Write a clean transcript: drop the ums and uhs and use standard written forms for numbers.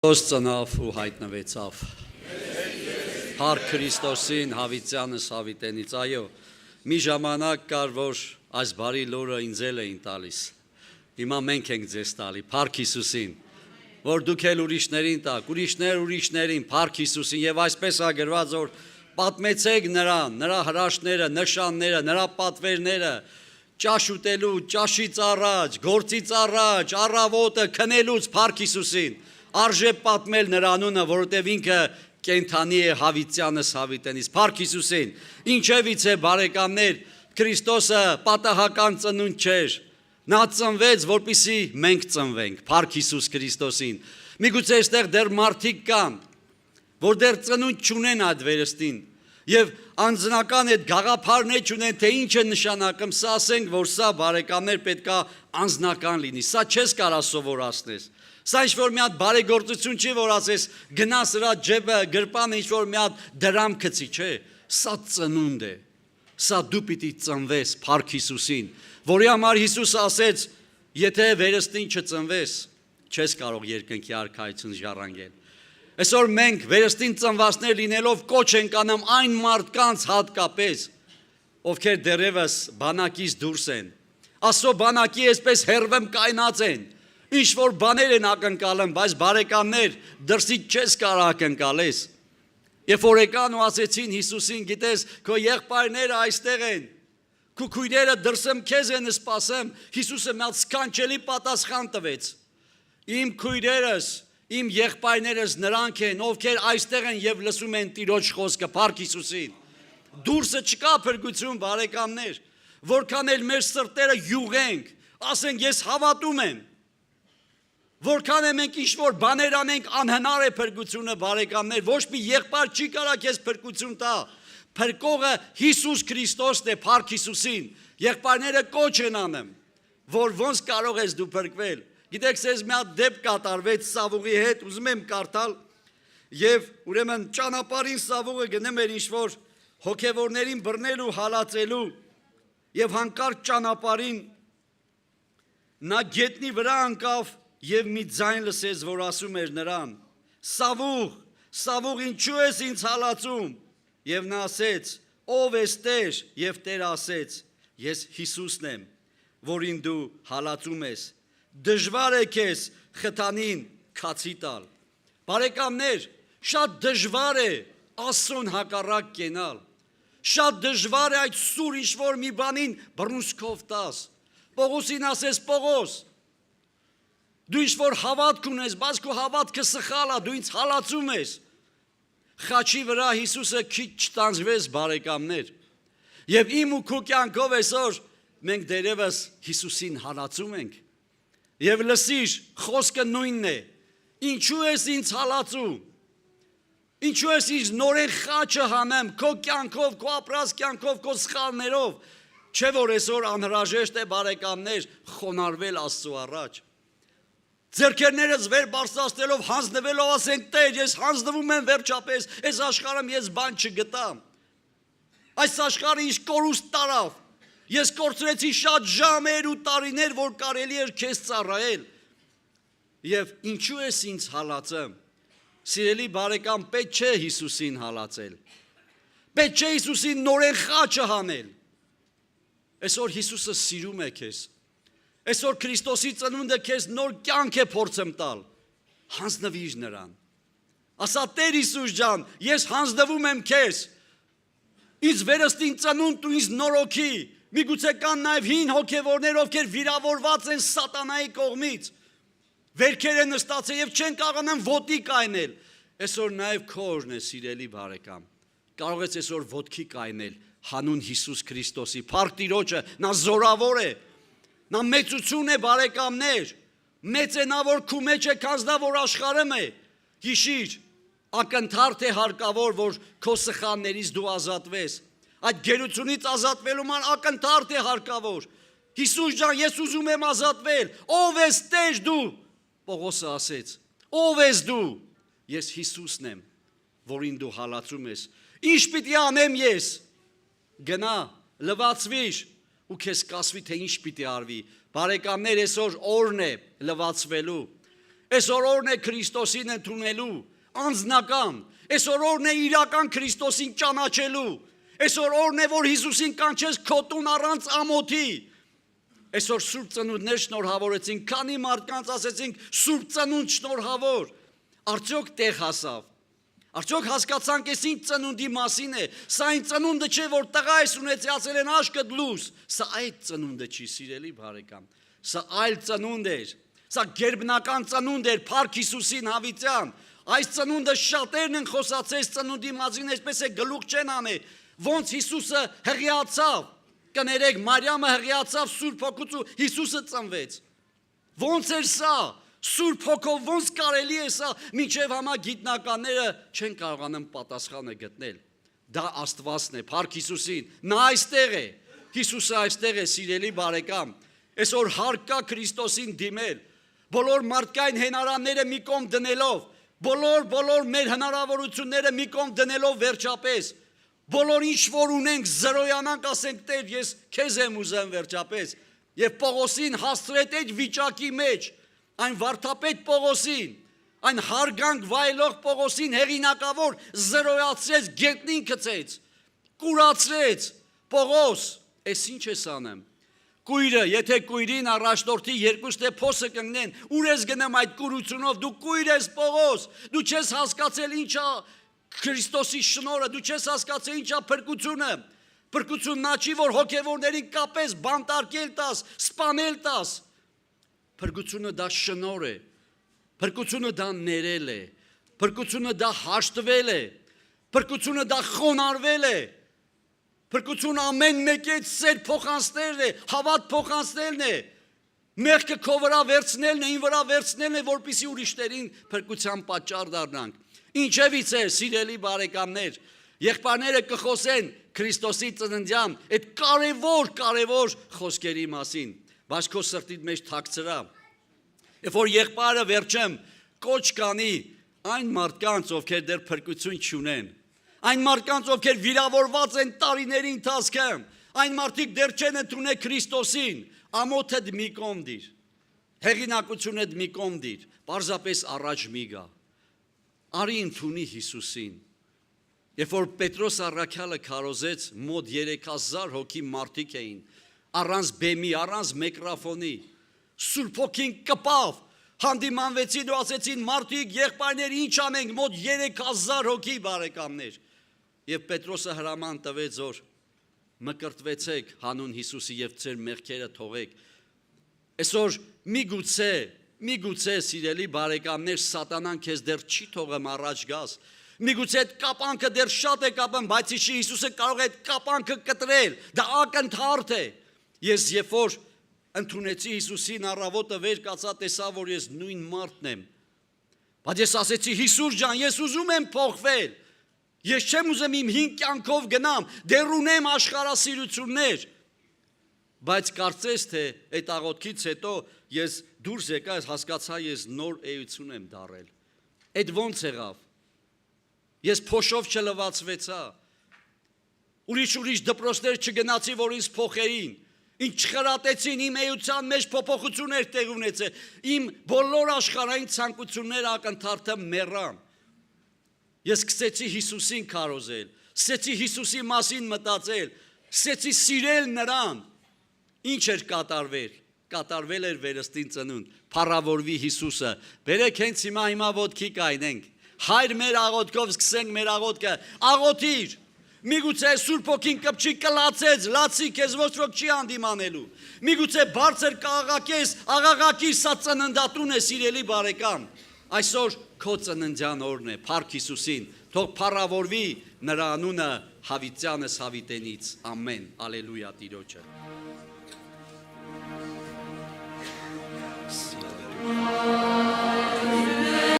Քրիստոս ծնավ ու հայտնվեցավ։ Հարկ Քրիստոսին հավիտյանս հավիտենից, այո, մի ժամանակ կար, որ այս բարի լուրը ինձ էին տալիս։ Հիմա մենք ենք ձեզ տալի, Փառք Հիսուսին, որ դուք էլ ուրիշներին տաք, ուրիշներին, Փառք Հիսուսին, եւ այսպես ա գրված, որ պատմեցեք նրան, նրա հրաշքները, նշանները, նրա պատվերները, ճաշ ուտելու, ճաշից առաջ, գործից առաջ, առավոտը քնելուց Փառք Հիսուսին։ Արժե պատմել նրա անունը, որովհետև ինքը կենդանի է հավիտյանս հավիտենից, Փառք Հիսուսին։ Ինչևից է բարեկամներ, Քրիստոսը պատահական ծնունդ չէր, նա ծնվեց, որպեսզի մենք ծնվենք, Փառք Հիսուս Քրիստոսին։ Միգուցե այստեղ դեռ մարդիկ կան, որ դեռ ծնունդ չունեն այդ վերստին, եւ անձնական այդ գաղափարներ չունեն, թե ինչ է նշանակում, սա ասենք, որ սա բարեկամներ պետքա անձնական լինի, սա չես կարա սովորացնես։ Սա ինչ-որ մի հատ բարեգործություն չի, որ ասես գնա սրա ջեբը գրպանը ինչ-որ մի հատ դրամ գցի, չէ, սա ծնունդ է, սա դու պիտի ծնվես, Փառք Հիսուսին, որի համար Հիսուսը ասեց, եթե վերստին չծնվես, չես կարող երկնքի արքայություն ժառանգել։ Այսօր մենք վերստին ծնվածներ լինելով կոչ ենք անում այն մարդկանց հատկապես, ովքեր դեռևս բանակից դուրս են, Աստծո բանակի այսպես հերվեմ կայնած են, ինչ որ բաներ են ակնկալում, բայց բարեկամներ, դրսից չես կարող ակնկալես։ Երբ որ եկան ու ասեցին Հիսուսին, գիտես, քո եղբայրները այստեղ են, քո քույրերը դրսում քեզ են սպասում, Հիսուսը մի հատ սքանչելի պատասխան տվեց։ Իմ քույրերս, իմ եղբայրներս նրանք են, ովքեր այստեղ են եւ լսում են Տիրոջ խոսքը, Փառք Հիսուսին։ Դուրսը չկա փրկություն, բարեկամներ, որքան էլ մեր սրտերը յուղենք, ասենք ես հավատում եմ, որքան է մենք ինչ-որ բաներ անենք, անհնար է փրկությունը, բարեկամներ, ոչ մի եղբայր չի կարա քեզ փրկություն տա, փրկողը Հիսուս Քրիստոսն է, Փառք Հիսուսին, եղբայրները կոչ են անում, որ ոնց կարող ես դու փրկվել։ Գիտեք, ես մի հատ դեպք կատարվեց Սավուղի հետ, ուզում եմ կարդալ, եւ ուրեմն ճանապարհին Սավուղը գնում էր ինչ-որ հոգևորներին բռնելու, հալածելու, եւ հանկարծ ճանապարհին նա գետնի վրա անկավ եւ մի ձայն լսեց, որ ասում էր նրան. Սավուղ, Սավուղ, ինչու ես ինձ հալածում։ Եվ նա ասեց. ով ես Տեր, եւ Տերը ասեց. ես Հիսուսն եմ, որին դու հալածում ես։ Դժվար է քեզ խթանին քացի տալ։ Բարեկամներ, շատ դժվար է Աստծուն հակառակ կենալ։ Շատ դժվար է այդ սուր ինչ-որ մի բանին բռնուսկով տաս։ Պողոսին ասես, Պողոս, դու ինչ-որ հավատք ունես, բայց քո հավատքը սխալ է, դու ինձ հալածում ես։ Խաչի վրա Հիսուսը քիչ չտանձվեց, բարեկամներ։ Եվ իմ ու քո կյանքով այսօր մենք դերևս Հիսուսին հալածում ենք։ Եվ լսիր, խոսքը նույնն է։ Ինչու ես ինձ հալածում։ Ինչու ես ինձ նորեն խաչը հանեմ, քո կյանքով, քո ապրած կյանքով, քո սխալներով։ Չէ՞ որ այսօր անհրաժեշտ է, բարեկամներ, խոնարհվել Աստծո առաջ։ Ձեռքերներս վեր բարձրացնելով, հանձնվելով ասենք, Տեր, ես հանձնվում եմ վերջապես, այս աշխարհում ես բան չգտամ։ Այս աշխարհը ինչ կորուստ տարավ։ Ես կորցրեցի շատ ժամեր ու տարիներ, որ կարելի էր քեզ ծառայել։ Եվ ինչու ես ինձ հալածում։ Սիրելի բարեկամ, պետք չէ Հիսուսին հալածել։ Պետք չէ Հիսուսին նորեն խաչը հանել։ Այսօր Հիսուսը սիրում է քեզ։ Այսօր Քրիստոսի ծնունդը քեզ նոր կյանք է փորձում տալ։ Հանձնվիր նրան։ Ասա, Տեր Հիսուս ջան, ես հանձնվում եմ քեզ։ Ինձ վերստին ծնունդ ու ինձ նորոգի։ Միգուցե կան նաև հին հոգևորներ, ովքեր վիրավորված են սատանայի կողմից։ Վերքեր են նստացել եւ չեն կարողանում ոտի կայնել։ Այսօր նաև քո օրն է, սիրելի բարեկամ։ Կարող ես այսօր ոտքի կայնել հանուն Հիսուս Քրիստոսի։ Փառք Տիրոջը, նա զորավոր է։ Նա մեծություն է, բարեկամներ։ Մեծ է նա, որ քու մեջ է, քան նա, որ աշխարհում է։ Հիշիր, ակնթարթ է հարկավոր, որ քո սխալներից դու ազատվես։ Այդ գերությունից ազատվելու ման ակնթարթ է հարկավոր։ Հիսուս ջան, ես ուզում եմ ազատվել։ Ով ես Տեր դու։ Պողոսը ասեց. ով ես դու։ Ես Հիսուսն եմ, որին դու հալածում ես։ Ինչ պիտի անեմ ես։ Գնա, լվացվիր ու քեզ կասվի, թե ինչ պիտի արվի։ Բարեկամներ, այսօր օրն է լվացվելու։ Այսօր օրն է Քրիստոսին ընդունելու, անձնական, այսօր օրն է իրական Քրիստոսին ճանաչելու, այսօր օրն է, որ Հիսուսին կանչես քո տուն առանց ամոթի։ Այսօր Սուրբ ծնունդներ շնորհավորեցինք, քանի մարդկանց ասեցինք Սուրբ ծնունդ շնորհավոր, արդյոք տեղ հասավ։ Արդյոք հասկացանք ես ինչ ծնունդի մասին է, սա այն ծնունդը չէ, որ տղա ես ունեցյացել են աշկդ լույս, սա այդ ծնունդը չի, սիրելի բարեկամ, սա այլ ծնունդ էր, սա գերբնական ծնունդ էր, Փառք Հիսուսին հավիտյան, այս ծնունդը շատերն են խոսացել ծնունդի մասին, այսպես է գլուխ չեն անել, ոնց Հիսուսը հղիացավ, կներեք, Մարիամը հղիացավ Սուրբ Հոգուց ու Հիսուսը ծնվեց, ոնց էր սա, Սուրբ Հոգով ոնց կարելի է սա, մինչև համա գիտնականները չեն կարողանում պատասխանը գտնել, դա Աստվածն է, Փառք Հիսուսին, նա այստեղ է, Հիսուսը այստեղ է, սիրելի բարեկամ, այսօր հարկ կա Քրիստոսին դիմել, բոլոր մարդկային հենարանները մի կողմ դնելով, բոլոր մեր հնարավորությունները մի կողմ դնելով վերջապես, բոլոր ինչ որ ունենք զրոյանանք, ասենք Տեր, ես քեզ եմ ուզում վերջապես, եւ Պողոսին հասցրեց այդ վիճակի մեջ, այն վարդապետ Պողոսին, այն հարգանք վայելող Պողոսին հեղինակավոր զրոյացրեց, գետնին գցեց, կուրացրեց, Պողոս, ես ինչ ես անեմ, կույրը, եթե կույրին առաջնորդի երկուստե փոսը կնգնեն, ուր ես գնեմ այդ կուրությունով, դու կույր ես Պողոս, դու չես հասկացել ինչա Քրիստոսի շնորհը, դու չես հասկացել ինչա փրկությունը, փրկությունն նա չի, որ հոգևորներին կապես, բանտարկել տաս, սպանել տաս, փրկությունը դա շնորհ է, փրկությունը դա ներել է, փրկությունը դա հաշտվել է, փրկությունը դա խոնարհվել է, փրկությունը ամեն մեկի հետ սեր փոխանցնելն է, հավատ փոխանցնելն է, մեղքը քո վրա վերցնելն է, ին վրա վերցնելն է, որպեսզի ուրիշներին փրկության պատճառ դառնանք։ Ինչևից է, սիրելի բարեկամներ, եղբայրները կխոսեն Քրիստոսի ծննդյան այդ կարևոր խոսքերի մասին, բայց քո սրտիդ մեջ թաքցրա, երբ որ եղբայրը վերջեմ կոչ կանի այն մարդկանց, ովքեր դեռ փրկություն չունեն, այն մարդկանց, ովքեր վիրավորված են տարիների ընթացքում, այն մարդիկ դեռ չեն ընդունել Քրիստոսին, ամոթդ մի կողմ դիր, հեղինակությունդ մի կողմ դիր, պարզապես առաջ մի գա, արի ընդունի Հիսուսին, երբ որ Պետրոս առաքյալը քարոզեց, մոտ 3000 հոգի մարդիկ էին, առանց բեմի, առանց միկրոֆոնի, Սուրբ Հոգին կպավ, հանդիմանվեցին ու ասեցին մարդիկ, եղբայրներ, ինչ անենք, մոտ 3000 հոգի բարեկամներ, եւ Պետրոսը հրաման տվեց, որ մկրտվեցեք հանուն Հիսուսի եւ ձեր մեղքերը թողեք։ Այսօր միգուցե սիրելի բարեկամներ, սատանան քեզ դեռ չի թողում առաջ գաս, միգուցե այդ կապանքը դեռ շատ է կապում, բայց Հիսուսը կարող է այդ կապանքը կտրել, դա ակնթարթ է։ Ես երբ որ ընդունեցի Հիսուսին առավոտը վեր կացա, տեսա, որ ես նույն մարդն եմ, բայց ես ասեցի Հիսուս ջան, ես ուզում եմ փոխվել, ես չեմ ուզում իմ հին կյանքով գնամ, դեռ ունեմ աշխարհասիրություններ, բայց կարծես թե այդ աղոթքից հետո ես դուրս եկա, հասկացա ես նոր էություն եմ դառել, այդ ոնց եղավ, ես փոշով չլվացվեցա, ուրիշ դպրոցներ չգնացի, որ ինձ փոխեին, ինչ չխրատեցին, իմ էության մեջ փոփոխություններ տեղ ունեցել, իմ բոլոր աշխարհային ցանկությունները ակնթարթը մեռան, ես սկսեցի Հիսուսին քարոզել, սկսեցի Հիսուսի մասին մտածել, սկսեցի սիրել նրան, ինչ էր կատարվել էր վերստին ծնունդ, փառավորվի Հիսուսը, բերեք հենց հիմա ոտքի կայնենք, Հայր մեր աղոթքով սկսենք մեր աղոթքը, աղոթիր, միգուցե Սուրբ Հոգին կպչի կլացեց, լացի քեզ ոչ ոք չի հանդիմանելու, միգուցե բարձր կաղաղակես, աղաղակի սա ծննդատուն է սիրելի բարեկամ, այսօր քո ծննդյան օրն է, Փառք Հիսուսին, թող փառավորվի նրա անունը հավիտյանս հավիտենից, ամեն, ալելույա Տիրոջը։